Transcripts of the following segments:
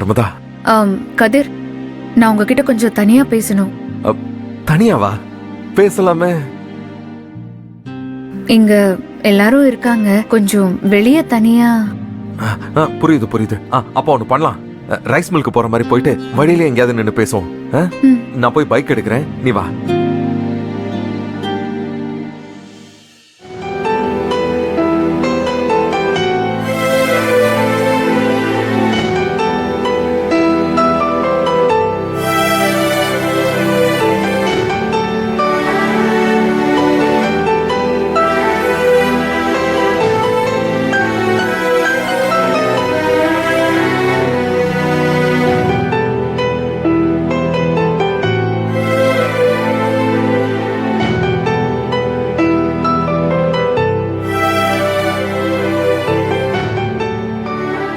நர்மதா. கதிர், நான் உங்ககிட்ட கொஞ்சம் தனியா பேசணும். தனியாவா? பேசலாமே. இங்க எல்லாரும் இருக்காங்க, கொஞ்சம் வெளியே தனியா. புரியுது புரியுது. அப்ப ஒண்ணு பண்ணலாம். ரைஸ் மில்க்கு போற மாதிரி போயிட்டு வழியில எங்கேயாவது நின்று பேசுவோம். நான் போய் பைக் எடுக்கிறேன், நீ வா.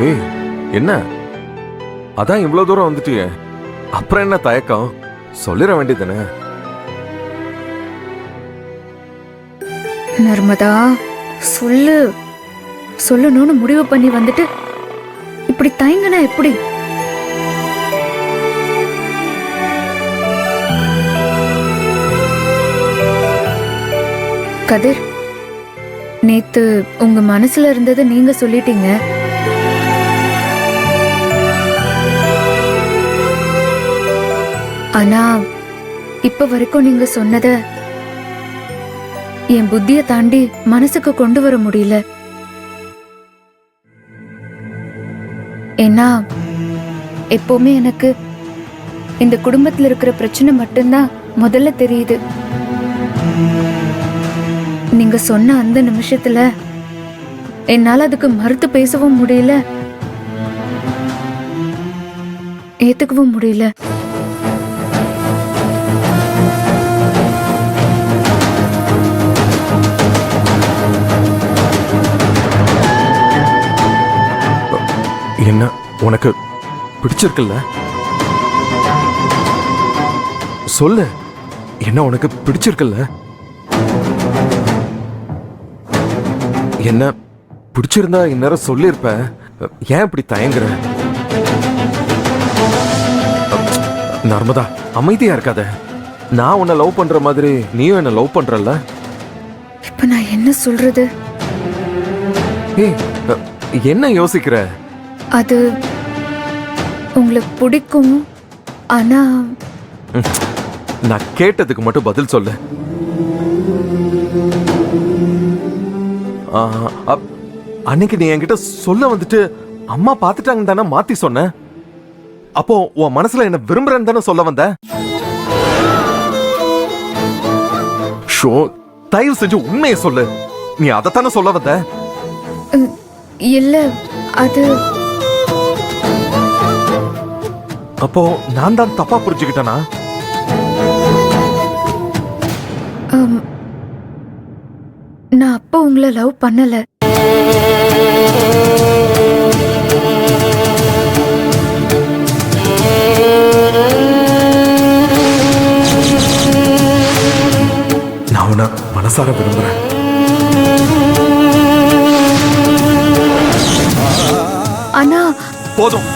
ஏய், என்ன அதான் இவ்வளவு தூரம் வந்துட்டியே, அப்புறம் என்ன தயக்கம்? சொல்லிட வேண்டியதுன்னு. நர்மதா, சொல்லணும்னு முடிவு பண்ணி வந்துட்டு இப்படி தயங்கினா எப்படி? கதிர், நேத்து உங்க மனசுல இருந்தது நீங்க சொல்லிட்டீங்க. ஆனா இப்ப வரைக்கும் நீங்க சொன்னத என் புத்திய தாண்டி மனசுக்கு கொண்டு வர முடியல. ஏன்னா எப்பவுமே எனக்கு இந்த குடும்பத்துல இருக்கிற பிரச்சனை மட்டும்தான் முதல்ல தெரியுது. நீங்க சொன்ன அந்த நிமிஷத்துல என்னால அதுக்கு மறுத்து பேசவும் முடியல, ஏத்துக்கவும் முடியல. என்ன உனக்கு பிடிச்சிருக்குல்ல? சொல்லு, என்ன உனக்கு பிடிச்சிருக்குல்ல? என்ன பிடிச்சிருந்தா இந்நேரம் சொல்லிருப்ப. ஏன் இப்படி தயங்குற? நர்மதா, அமைதியா இருக்காத. நான் உன்னை லவ் பண்ற மாதிரி நீயும் என்ன லவ் பண்றல்ல? இப்ப நான் என்ன சொல்றது? ஏய், என்ன யோசிக்கிற? அது உங்களுக்கு பிடிக்கும், ஆனா நான் கேட்டதுக்கு மட்டும் பதில் சொல்லு. அன்னைக்கு நீ என்கிட்ட சொல்ல வந்துட்டு அம்மா பாத்துட்டாங்க தானே மாத்தி சொன்ன. அப்போ உன் மனசுல என்ன விரும்புறேன்னு தானே சொல்ல வந்த. ஷோ, தயவு செஞ்சு உண்மையை சொல்லு. நீ அதைத்தானே சொல்ல வந்த? இல்ல, அது அப்போ நான் தான் தப்பா புரிஞ்சுக்கிட்டேனா? நான் அப்போ உங்களை லவ் பண்ணல. நான் உன்னை மனசார விரும்புறேன். ஆனா போதும்.